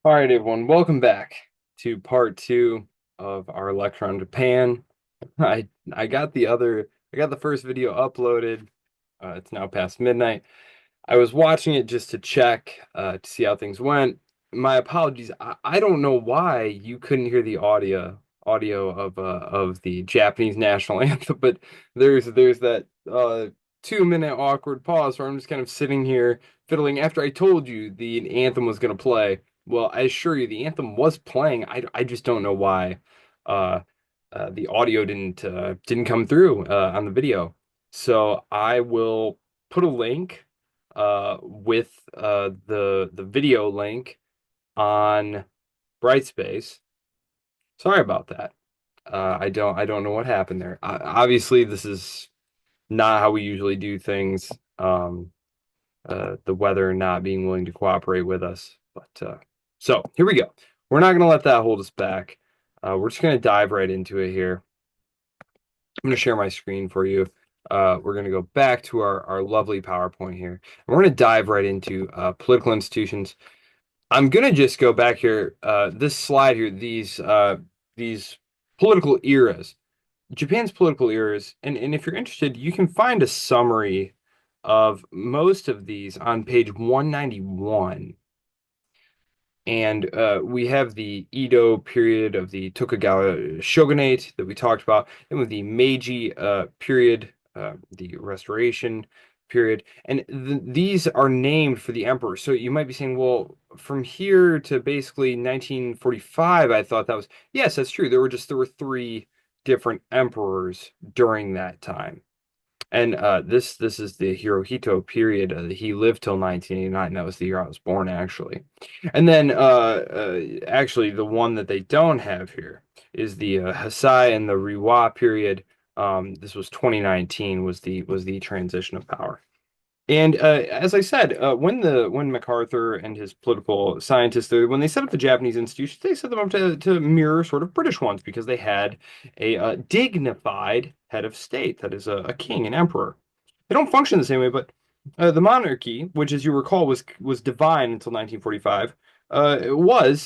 All right, everyone, welcome back to part two of our lecture on Japan. I got the first video uploaded. It's now past midnight. I was watching it just to check to see how things went. My apologies. I don't know why you couldn't hear the audio of the Japanese national anthem, but there's that 2 minute awkward pause where I'm just kind of sitting here fiddling after I told you the anthem was gonna play. Well, I assure you the anthem was playing. I just don't know why uh, the audio didn't come through on the video. So I will put a link with the video link on Brightspace. Sorry about that. I don't know what happened there. Obviously, this is not how we usually do things. The weather not being willing to cooperate with us. But so here we go. We're not going to let that hold us back. We're just going to dive right into it here. I'm going to share my screen for you. We're going to go back to our lovely PowerPoint here. And we're going to dive right into political institutions. I'm going to just go back here. This slide here, these political eras, Japan's political eras, and if you're interested, you can find a summary of most of these on page 191. And we have the Edo period of the Tokugawa shogunate that we talked about. Then with the Meiji period, the Restoration period. And these are named for the emperor. So you might be saying, well, from here to basically 1945, I thought that was, yes, that's true. There were three different emperors during that time. And this is the Hirohito period. He lived till 1989. That was the year I was born, actually. And then actually the one that they don't have here is the Heisei and the Reiwa period. This was 2019 was the transition of power. And as I said, when MacArthur and his political scientists, when they set up the Japanese institutions, they set them up to mirror sort of British ones because they had a dignified head of state, that is a king, an emperor. They don't function the same way, but the monarchy, which, as you recall, was divine until 1945, it was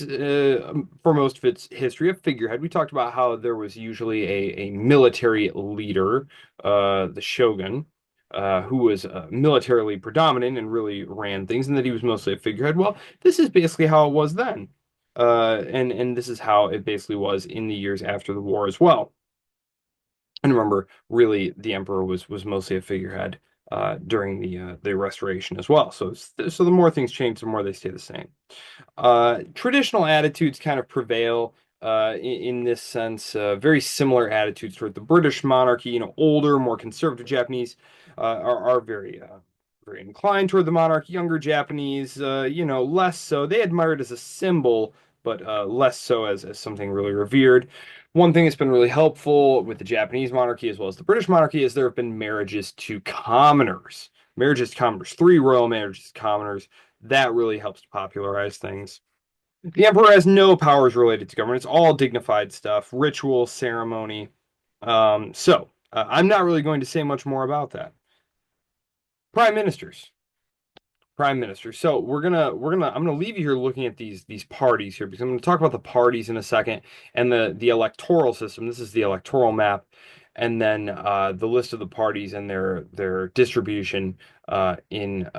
for most of its history a figurehead. We talked about how there was usually a military leader, the shogun who was militarily predominant and really ran things, and that he was mostly a figurehead. Well, this is basically how it was then, and this is how it basically was in the years after the war as well. And remember, really, the emperor was mostly a figurehead during the Restoration as well. So the more things change, the more they stay the same. Traditional attitudes kind of prevail in this sense. Very similar attitudes toward the British monarchy. Older, more conservative Japanese are very inclined toward the monarchy. Younger Japanese, less so. They admire it as a symbol, but less so as something really revered. One thing that's been really helpful with the Japanese monarchy as well as the British monarchy is there have been marriages to commoners. Marriages to commoners, three royal marriages to commoners. That really helps to popularize things. The emperor has no powers related to government. It's all dignified stuff, ritual, ceremony. I'm not really going to say much more about that. Prime ministers. Prime minister. So I'm gonna leave you here looking at these parties here because I'm gonna talk about the parties in a second and the electoral system. This is the electoral map, and then the list of the parties and their distribution in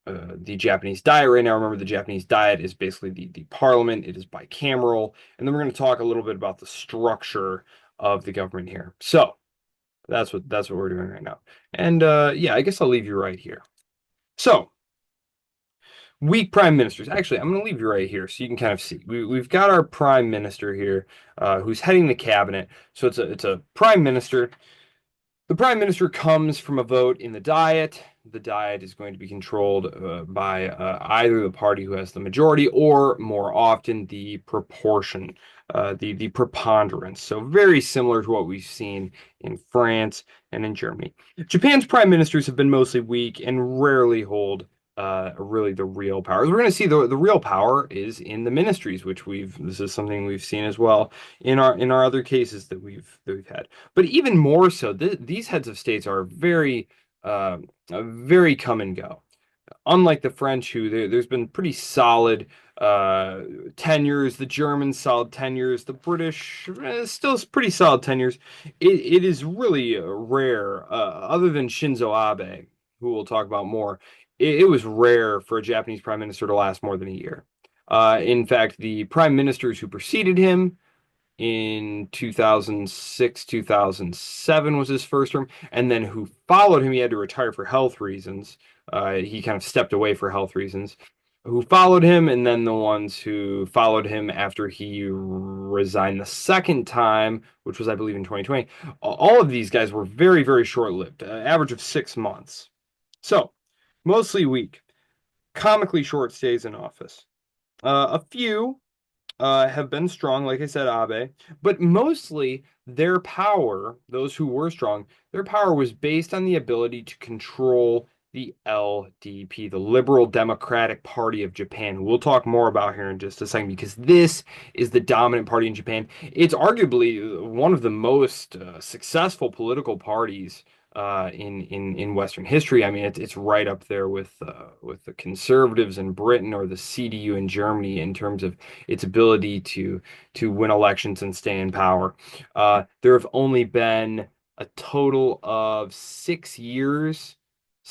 the Japanese diet right now. Remember, the Japanese diet is basically the parliament. It is bicameral, and then we're gonna talk a little bit about the structure of the government here. So that's what we're doing right now. And yeah, I guess I'll leave you right here. So. Weak prime ministers. Actually, I'm going to leave you right here so you can kind of see. We've got our prime minister here, who's heading the cabinet. So it's a prime minister. The prime minister comes from a vote in the Diet. The Diet is going to be controlled by either the party who has the majority or, more often, the proportion, the preponderance. So very similar to what we've seen in France and in Germany. Japan's prime ministers have been mostly weak and rarely hold really the real power. We're going to see the real power is in the ministries, which this is something we've seen as well in our other cases that we've had. But even more so, these heads of states are very come and go. unlike the French, who there's been pretty solid uh, tenures, the Germans solid tenures, the British still pretty solid tenures. It is really rare, other than Shinzo Abe, who we'll talk about more. It was rare for a Japanese prime minister to last more than a year. In fact, the prime ministers who preceded him in 2006, 2007 was his first term, and then who followed him, he had to retire for health reasons. He kind of stepped away for health reasons. Who followed him, and then the ones who followed him after he resigned the second time, which was, I believe, in 2020. All of these guys were very, very short-lived, average of 6 months. So, mostly weak, comically short stays in office. A few have been strong, like I said, Abe, but mostly their power, those who were strong, their power was based on the ability to control the LDP, the Liberal Democratic Party of Japan. We'll talk more about here in just a second because this is the dominant party in Japan. It's arguably one of the most successful political parties in Western history. I mean, it's right up there with the conservatives in Britain or the CDU in Germany in terms of its ability to win elections and stay in power. There have only been a total of 6 years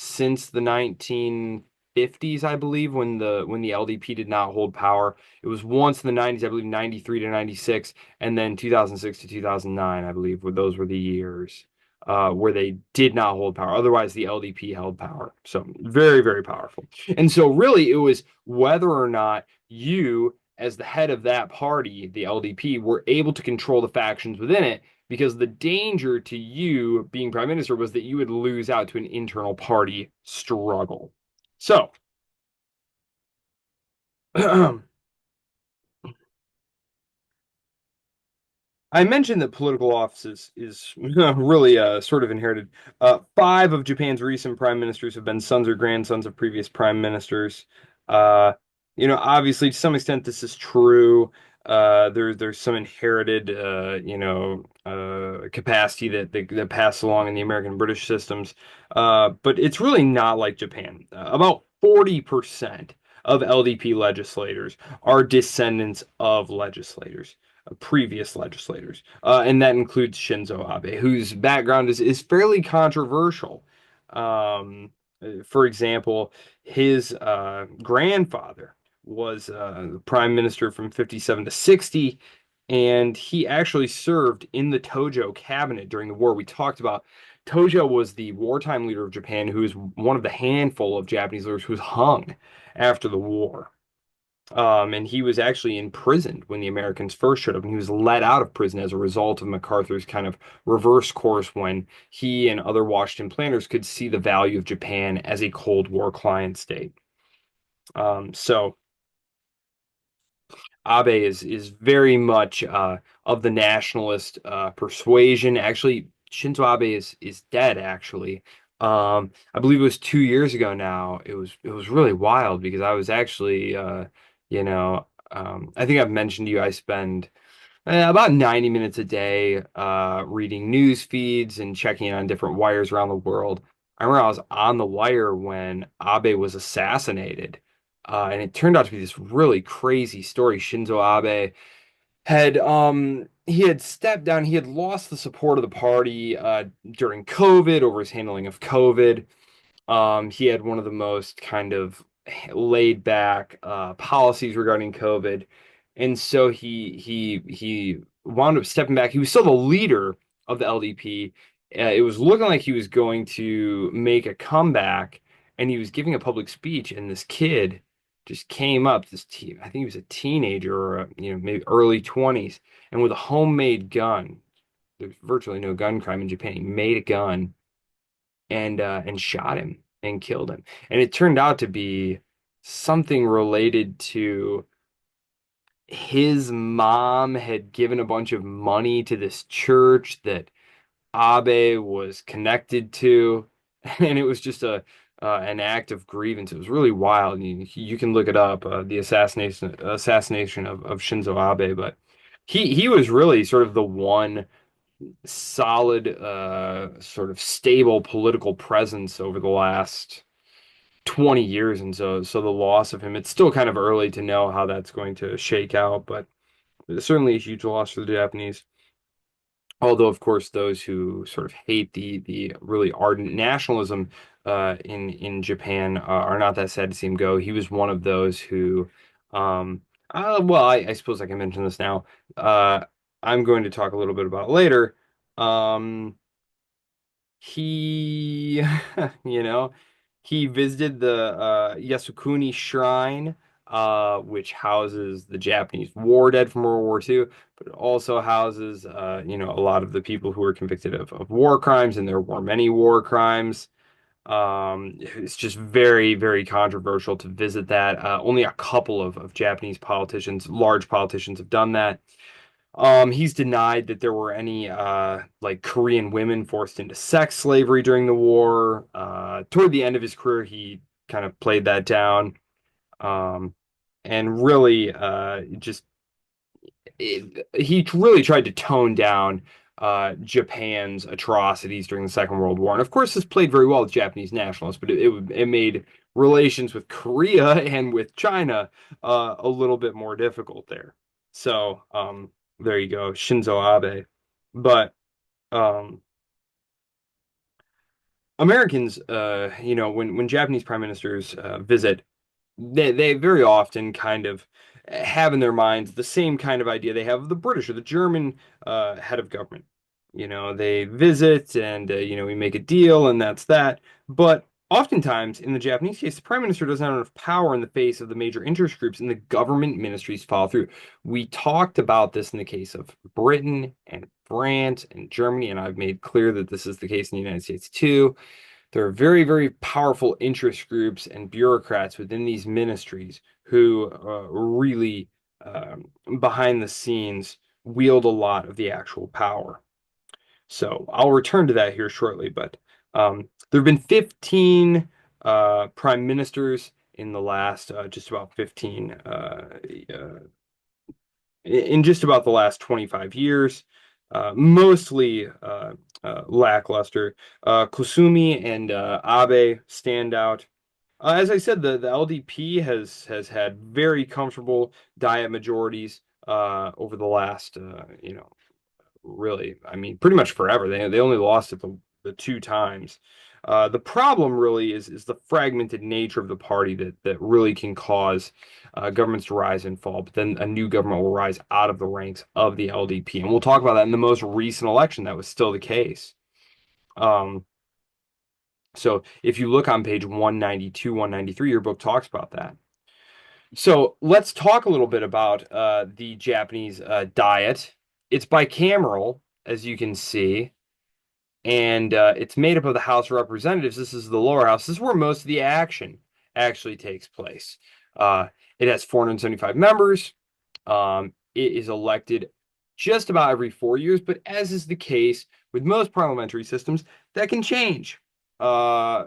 since the 1950s, I believe, when the LDP did not hold power. It was once in the 90s, I believe, 93 to 96, and then 2006 to 2009, I believe, where those were the years where they did not hold power. Otherwise, the LDP held power. So very, very powerful. And so really, it was whether or not you, as the head of that party, the LDP, were able to control the factions within it, because the danger to you being prime minister was that you would lose out to an internal party struggle. So, I mentioned that political offices is really sort of inherited. Five of Japan's recent prime ministers have been sons or grandsons of previous prime ministers. Uh, obviously, to some extent, this is true. There's some inherited, capacity that passed along in the American British systems. But it's really not like Japan. About 40% of LDP legislators are descendants of legislators, previous legislators, and that includes Shinzo Abe, whose background is fairly controversial. Um, for example, his grandfather was prime minister from 57 to 60, and he actually served in the Tojo cabinet during the war. We talked about Tojo was the wartime leader of Japan, who is one of the handful of Japanese leaders who was hung after the war. And he was actually imprisoned when the Americans first showed up, and he was let out of prison as a result of MacArthur's kind of reverse course when he and other Washington planners could see the value of Japan as a Cold War client state. So Abe is very much of the nationalist persuasion. Actually, Shinzo Abe is dead. Actually, I believe it was 2 years ago now. It was really wild because I was actually, I think I've mentioned to you I spend about 90 minutes a day reading news feeds and checking in on different wires around the world. I remember I was on the wire when Abe was assassinated. And it turned out to be this really crazy story. Shinzo Abe he had stepped down. He had lost the support of the party during COVID over his handling of COVID. He had one of the most kind of laid back policies regarding COVID, and so he wound up stepping back. He was still the leader of the LDP. It was looking like he was going to make a comeback, and he was giving a public speech, and this kid just came up. I think he was a teenager or maybe early 20s, and with a homemade gun. There's virtually no gun crime in Japan. He made a gun and shot him and killed him. And it turned out to be something related to his mom had given a bunch of money to this church that Abe was connected to, and it was just a an act of grievance. It was really wild. You can look it up, the assassination of Shinzo Abe, but he was really sort of the one solid, sort of stable political presence over the last 20 years, and so the loss of him, it's still kind of early to know how that's going to shake out, but it's certainly a huge loss for the Japanese. Although, of course, those who sort of hate the really ardent nationalism in Japan are not that sad to see him go. He was one of those who, well, I suppose I can mention this now. Uh, I'm going to talk a little bit about it later. Um, he, you know, he visited the Yasukuni Shrine, which houses the Japanese war dead from World War II, but it also houses, a lot of the people who were convicted of war crimes, and there were many war crimes. It's just very, very controversial to visit that. Only a couple of Japanese politicians, large politicians, have done that. He's denied that there were any like Korean women forced into sex slavery during the war. Toward the end of his career, he kind of played that down. Um, and really just he really tried to tone down Japan's atrocities during the Second World War. And of course, this played very well with Japanese nationalists, but it made relations with Korea and with China a little bit more difficult there. So there you go, Shinzo Abe. But um, Americans, when Japanese prime ministers visit, they very often kind of have in their minds the same kind of idea they have of the British or the German head of government. They visit and we make a deal and that's that. But oftentimes in the Japanese case, the prime minister doesn't have enough power in the face of the major interest groups, and the government ministries follow through. We talked about this in the case of Britain and France and Germany, and I've made clear that this is the case in the United States too. There are very, very powerful interest groups and bureaucrats within these ministries who really, behind the scenes, wield a lot of the actual power. So I'll return to that here shortly, but there have been 15 prime ministers in the last just about 15 in just about the last 25 years, mostly lackluster. Kusumi and Abe stand out. As I said, the LDP has had very comfortable Diet majorities over the last, really, I mean, pretty much forever. They only lost it the two times. The problem really is the fragmented nature of the party that really can cause governments to rise and fall. But then a new government will rise out of the ranks of the LDP, and we'll talk about that in the most recent election. That was still the case. Um, so if you look on page 192, 193, your book talks about that. So let's talk a little bit about the Japanese diet. It's bicameral, as you can see, and it's made up of the House of Representatives. This is the lower house. This is where most of the action actually takes place. It has 475 members. It is elected just about every 4 years, but as is the case with most parliamentary systems, that can change. Uh,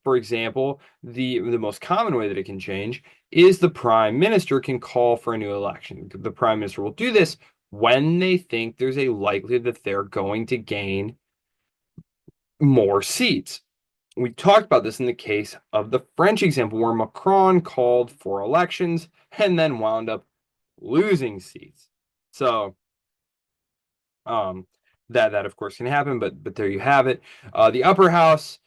for example, the most common way that it can change is the prime minister can call for a new election. The prime minister will do this when they think there's a likelihood that they're going to gain more seats. We talked about this in the case of the French example, where Macron called for elections and then wound up losing seats. So um, that of course can happen, but there you have it. The upper house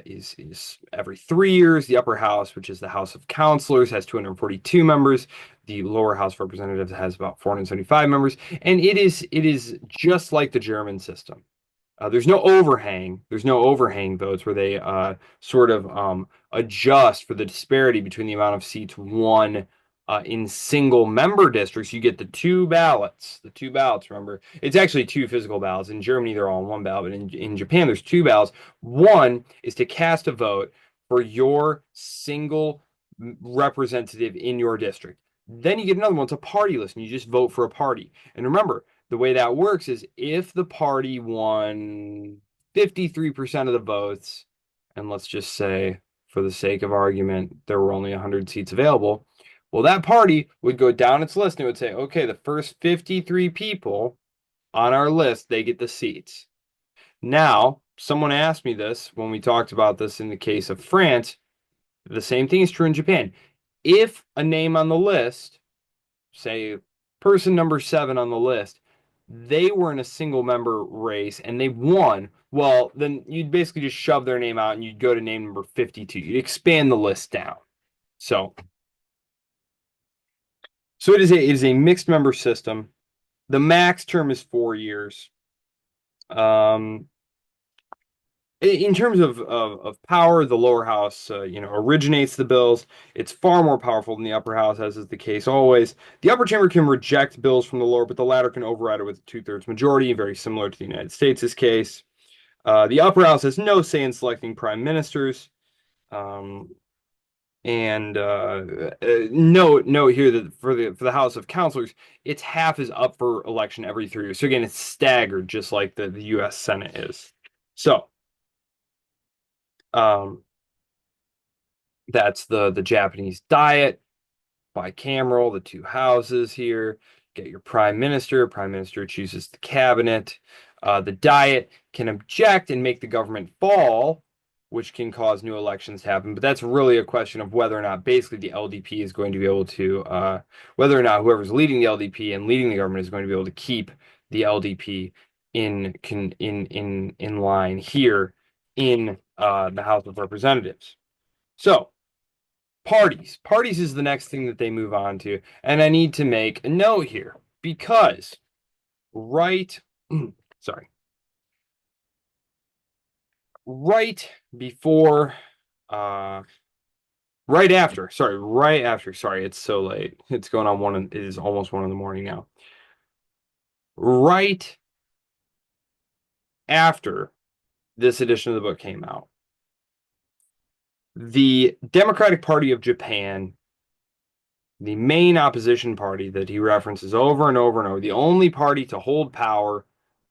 is every 3 years. The upper house, which is the House of Councilors, has 242 members. The lower House of Representatives has about 475 members, and it is just like the German system. There's no overhang. There's no overhang votes where they sort of adjust for the disparity between the amount of seats won in single member districts. You get the two ballots. The two ballots, remember, it's actually two physical ballots. In Germany, they're all on one ballot, but in Japan, there's two ballots. One is to cast a vote for your single representative in your district. Then you get another one. It's a party list, and you just vote for a party. And remember, the way that works is if the party won 53% of the votes, and let's just say, for the sake of argument, there were only 100 seats available, well, that party would go down its list and it would say, okay, the first 53 people on our list, they get the seats. Now, someone asked me this when we talked about this in the case of France. The same thing is true in Japan. If a name on the list, say person number 7 on the list, they were in a single member race and they won, well, then you'd basically just shove their name out and you'd go to name number 52. You'd expand the list down. So, it is a mixed member system. The max term is 4 years. Um, in terms of power, the lower house, originates the bills. It's far more powerful than the upper house, as is the case always. The upper chamber can reject bills from the lower, but the latter can override it with a two-thirds majority, very similar to the United States' case. The upper house has no say in selecting prime ministers. Um, and note here that for the House of Councilors, its half is up for election every 3 years. So again, it's staggered, just like the U.S. Senate is. So. Um, that's the Japanese diet, bicameral, the two houses here. Get your prime minister. Prime minister chooses the cabinet. The diet can object and make the government fall, which can cause new elections to happen. But that's really a question of whether or not basically the LDP is going to be able to, whether or not whoever's leading the LDP and leading the government is going to be able to keep the LDP in line here in the House of Representatives. So, parties. Parties is the next thing that they move on to. And I need to make a note here because right, sorry, right before, uh, sorry, it's so late. It's going on it is almost 1 in the morning now. Right after this edition of the book came out, the Democratic Party of Japan, the main opposition party that he references over and over and over, the only party to hold power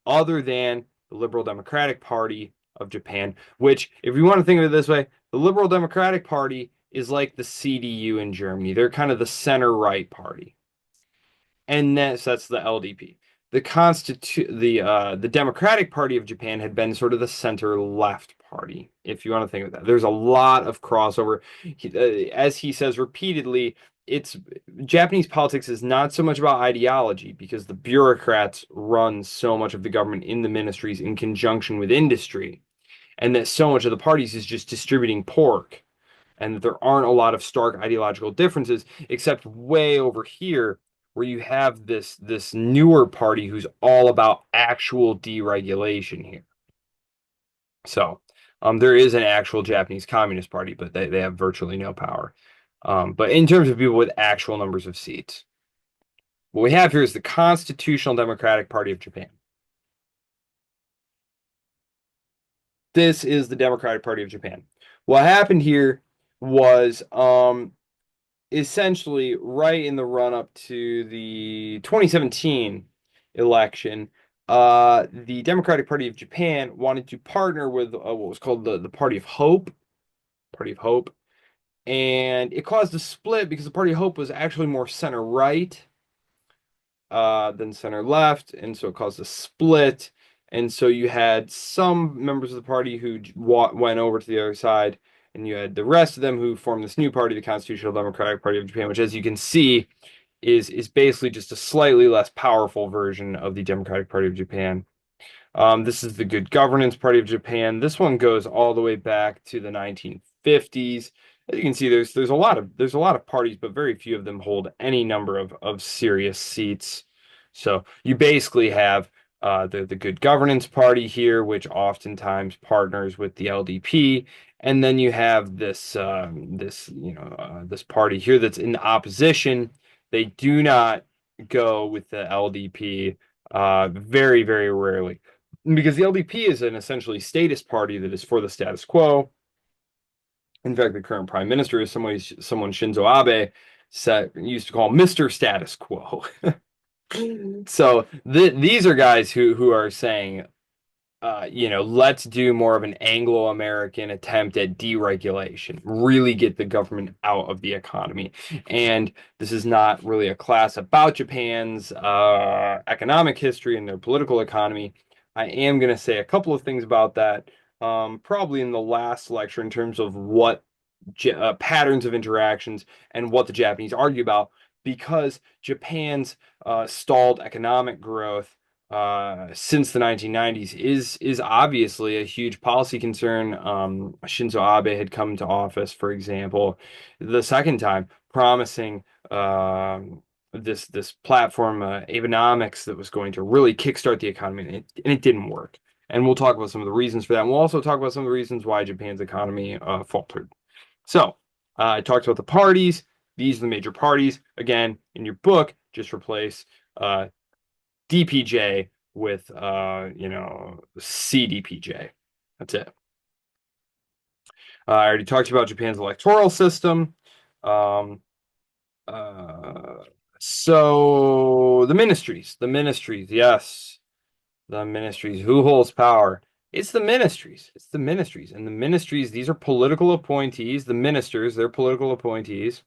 other than the Liberal Democratic Party of Japan, which, if you want to think of it this way, the Liberal Democratic Party is like the CDU in Germany. They're kind of the center-right party. And that's the LDP. The Democratic Party of Japan had been sort of the center left party, if you want to think of that. There's a lot of crossover. As he says repeatedly, it's Japanese politics is not so much about ideology because the bureaucrats run so much of the government in the ministries in conjunction with industry, and that so much of the parties is just distributing pork, and that there aren't a lot of stark ideological differences, except way over here where you have this newer party who's all about actual deregulation here. So there is an actual Japanese Communist Party, but they have virtually no power. But in terms of people with actual numbers of seats, what we have here is the Constitutional Democratic Party of Japan. This is the Democratic Party of Japan. What happened here was essentially right in the run-up to the 2017 election, the Democratic Party of Japan wanted to partner with what was called the Party of Hope, and it caused a split because the Party of Hope was actually more center-right than center-left, and so it caused a split. And so you had some members of the party who went over to the other side, and you had the rest of them who formed this new party, the Constitutional Democratic Party of Japan, which, as you can see, is basically just a slightly less powerful version of the Democratic Party of Japan. This is the Good Governance Party of Japan. This one goes all the way back to the 1950s. As you can see, there's a lot of parties, but very few of them hold any number of serious seats. So you basically have the Good Governance Party here, which oftentimes partners with the LDP, and then you have this this party here that's in opposition. They do not go with the LDP very, very rarely, because the LDP is an essentially statist party that is for the status quo. In fact, the current prime minister is someone Shinzo Abe used to call Mr. Status Quo. So these are guys who are saying, let's do more of an Anglo-American attempt at deregulation, really get the government out of the economy. And this is not really a class about Japan's economic history and their political economy. I am going to say a couple of things about that, probably in the last lecture in terms of what patterns of interactions and what the Japanese argue about, because Japan's stalled economic growth since the 1990s is obviously a huge policy concern. Shinzo Abe had come to office, for example, the second time, promising this platform, Abenomics, that was going to really kickstart the economy, and it didn't work. And we'll talk about some of the reasons for that. And we'll also talk about some of the reasons why Japan's economy faltered. So, I talked about the parties. These are the major parties. Again, in your book, just replace uh, DPJ with CDPJ. That's it. I already talked about Japan's electoral system. Um, uh, so the ministries, yes, the ministries. Who holds power? It's the ministries. It's the ministries. And the ministries, these are political appointees. The ministers, they're political appointees.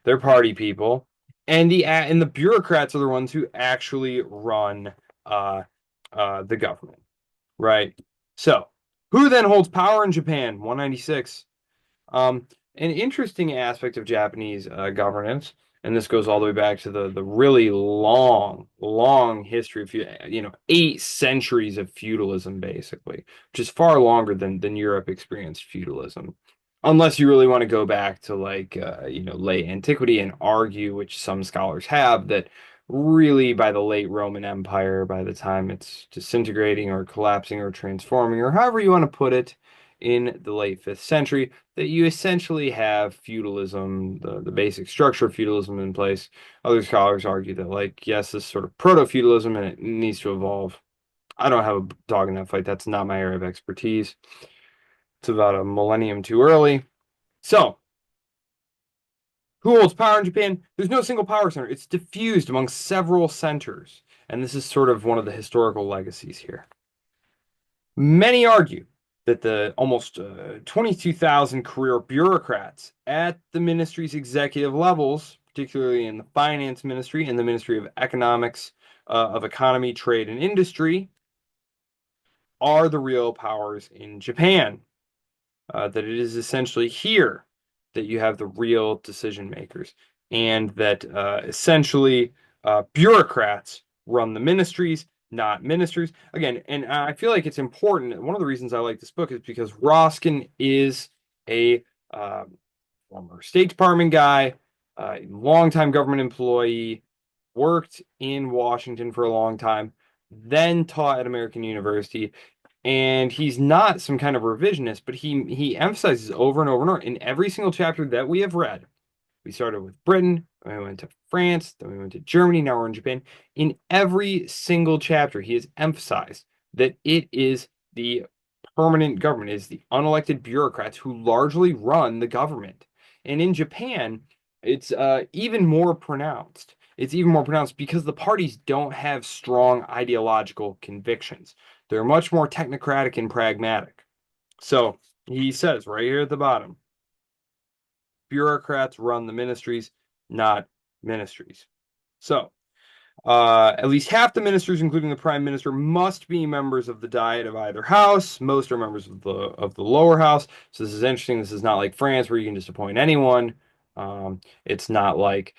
They're party people. And the bureaucrats are the ones who actually run uh, the government, right? So, who then holds power in Japan? 196. Um, an interesting aspect of Japanese governance, and this goes all the way back to the really long, long history of 8 centuries of feudalism, basically, which is far longer than Europe experienced feudalism. Unless you really want to go back to like late antiquity and argue, which some scholars have, that really by the late Roman Empire, by the time it's disintegrating or collapsing or transforming, or however you want to put it, in the late 5th century, that you essentially have feudalism, the basic structure of feudalism in place. Other scholars argue that, like, yes, this is sort of proto-feudalism and it needs to evolve. I don't have a dog in that fight. That's not my area of expertise. It's about a millennium too early. So, who holds power in Japan? There's no single power center. It's diffused among several centers. And this is sort of one of the historical legacies here. Many argue that the almost 22,000 career bureaucrats at the ministry's executive levels, particularly in the finance ministry and the Ministry of Economics, of Economy, Trade, and Industry, are the real powers in Japan. That it is essentially here that you have the real decision makers, and that essentially bureaucrats run the ministries, not ministers. Again, and I feel like it's important. One of the reasons I like this book is because Roskin is a uh, former State Department guy, longtime government employee, worked in Washington for a long time, then taught at American University. And he's not some kind of revisionist, but he emphasizes over and over and over in every single chapter that we have read. We started with Britain, then we went to France, then we went to Germany, now we're in Japan. In every single chapter, he has emphasized that it is the permanent government, it is the unelected bureaucrats who largely run the government. And in Japan, it's even more pronounced. It's even more pronounced because the parties don't have strong ideological convictions. They're much more technocratic and pragmatic. So he says right here at the bottom, bureaucrats run the ministries, not ministries. So at least half the ministers, including the prime minister, must be members of the Diet of either house. Most are members of the lower house. So this is interesting. This is not like France where you can just appoint anyone. It's not like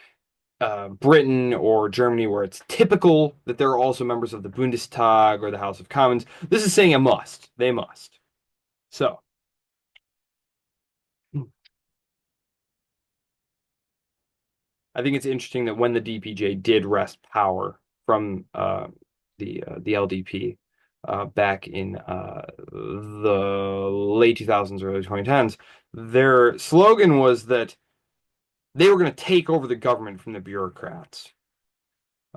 Britain or Germany where it's typical that they're also members of the Bundestag or the House of Commons. This is saying a must. They must. So I think it's interesting that when the DPJ did wrest power from the LDP back in the late 2000s, early 2010s, their slogan was that they were going to take over the government from the bureaucrats.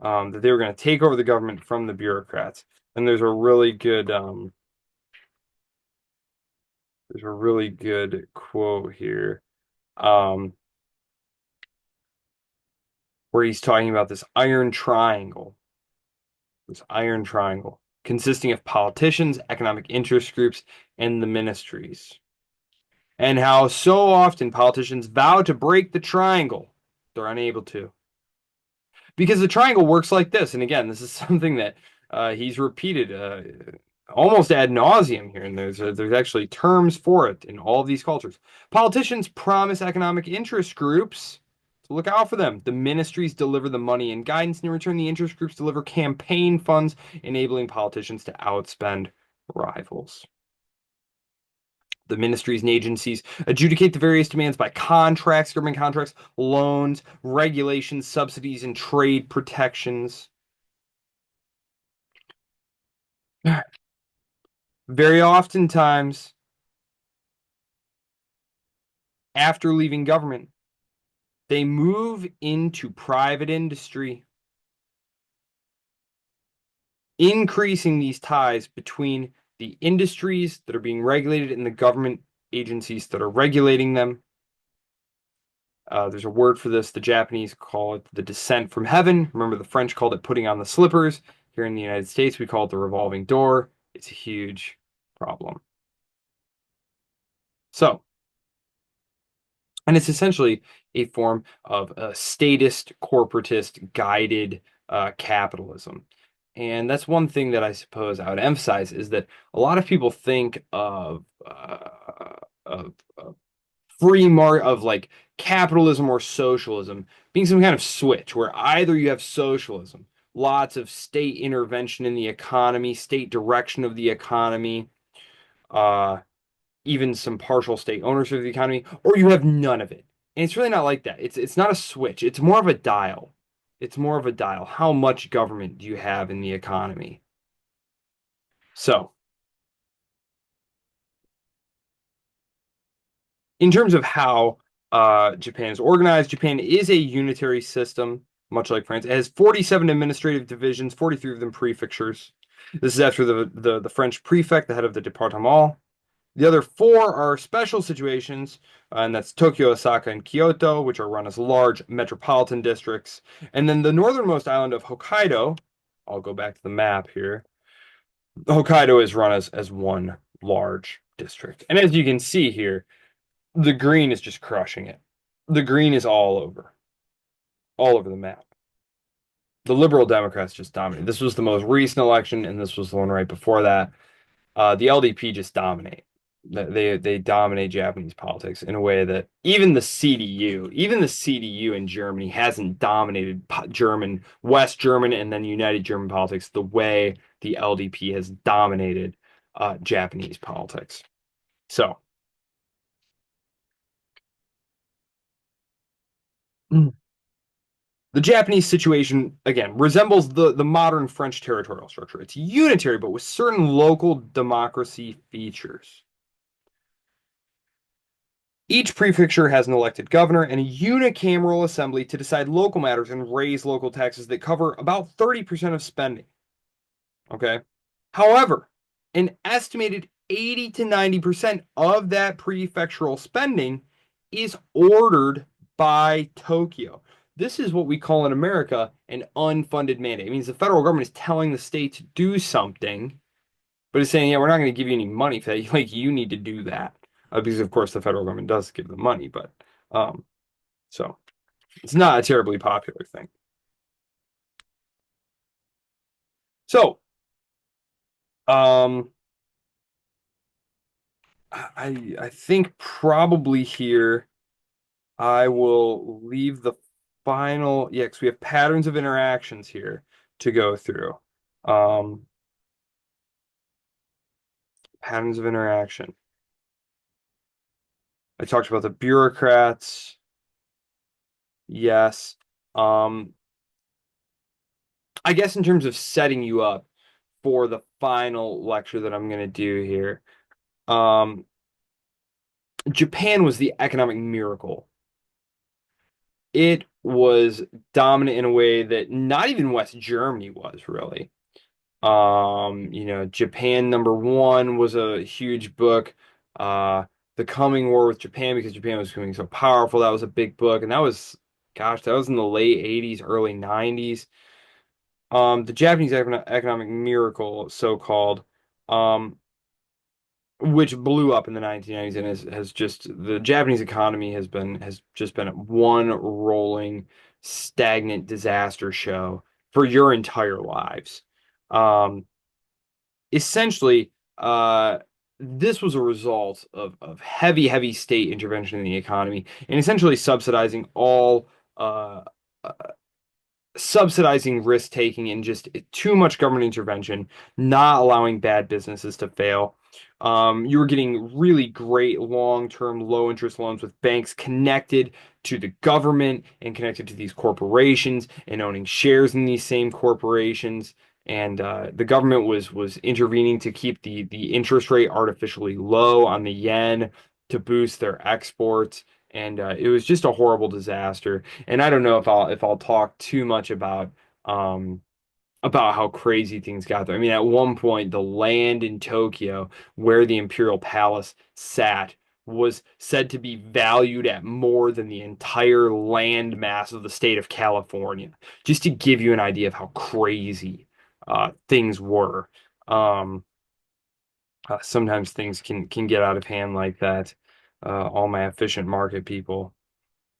That they were going to take over the government from the bureaucrats. And there's a really good quote here. Where he's talking about this iron triangle, consisting of politicians, economic interest groups, and the ministries. And how so often politicians vow to break the triangle. They're unable to. Because the triangle works like this. And again, this is something that he's repeated almost ad nauseum here, and there's actually terms for it in all of these cultures. Politicians promise economic interest groups to look out for them. The ministries deliver the money and guidance, and in return, the interest groups deliver campaign funds, enabling politicians to outspend rivals. The ministries and agencies adjudicate the various demands by contracts, government contracts, loans, regulations, subsidies, and trade protections. Very oftentimes, after leaving government, they move into private industry, increasing these ties between the industries that are being regulated and the government agencies that are regulating them. There's a word for this. The Japanese call it the descent from heaven. Remember, the French called it putting on the slippers. Here in the United States, we call it the revolving door. It's a huge problem. So, and it's essentially a form of a statist, corporatist, guided capitalism. And that's one thing that I suppose I would emphasize is that a lot of people think of free market of like capitalism or socialism being some kind of switch where either you have socialism, lots of state intervention in the economy, state direction of the economy, uh, even some partial state ownership of the economy, or you have none of it. And it's really not like that. It's not a switch. It's more of a dial. It's more of a dial. How much government do you have in the economy? So, in terms of how Japan is organized, Japan is a unitary system, much like France. It has 47 administrative divisions, 43 of them prefectures. This is after the French prefect, the head of the département. The other four are special situations, and that's Tokyo, Osaka, and Kyoto, which are run as large metropolitan districts. And then the northernmost island of Hokkaido, I'll go back to the map here. Hokkaido is run as one large district. And as you can see here, the green is just crushing it. The green is all over the map. The Liberal Democrats just dominate. This was the most recent election, and this was the one right before that. The LDP just dominate. They dominate Japanese politics in a way that even the CDU in Germany hasn't dominated German, West German, and then United German politics the way the LDP has dominated Japanese politics. So, the Japanese situation, again, resembles the modern French territorial structure. It's unitary, but with certain local democracy features. Each prefecture has an elected governor and a unicameral assembly to decide local matters and raise local taxes that cover about 30% of spending. Okay. However, an estimated 80 to 90% of that prefectural spending is ordered by Tokyo. This is what we call in America an unfunded mandate. It means the federal government is telling the state to do something, but it's saying, yeah, we're not going to give you any money for that. Like, you need to do that. Because, of course, the federal government does give them money, but um, so it's not a terribly popular thing. So, um, I think probably here I will leave the final, yeah, because we have patterns of interactions here to go through. Um, Patterns of interaction. I talked about the bureaucrats. Yes. Um, I guess in terms of setting you up for the final lecture that I'm going to do here, um, Japan was the economic miracle. It was dominant in a way that not even West Germany was really. Japan Number One was a huge book. The Coming War with Japan, because Japan was becoming so powerful, that was a big book, and that was, gosh, that was in the late 80s, early 90s. The Japanese economic miracle, so-called, um, which blew up in the 1990s and has just the Japanese economy has just been one rolling stagnant disaster show for your entire lives. Um, essentially, this was a result of heavy state intervention in the economy and essentially uh, uh, subsidizing risk taking and just too much government intervention, not allowing bad businesses to fail. You were getting really great long-term low interest loans with banks connected to the government and connected to these corporations and owning shares in these same corporations. And the government was intervening to keep the interest rate artificially low on the yen to boost their exports. And it was just a horrible disaster. And I don't know if I'll talk too much um about how crazy things got there. I mean, at one point, the land in Tokyo where the Imperial Palace sat was said to be valued at more than the entire land mass of the state of California, just to give you an idea of how crazy things were. Um, Sometimes things can get out of hand like that. All my efficient market people.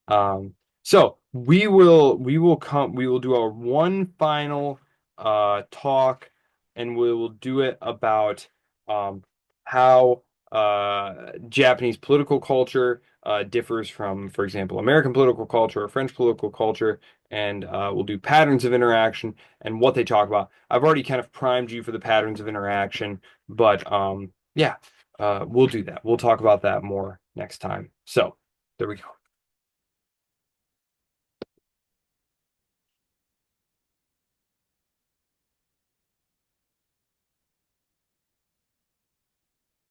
So we will do our one final talk, and we will do it about how Japanese political culture differs from, for example, American political culture or French political culture, and we'll do patterns of interaction and what they talk about. I've already kind of primed you for the patterns of interaction, but yeah, we'll do that. We'll talk about that more next time. So there we go.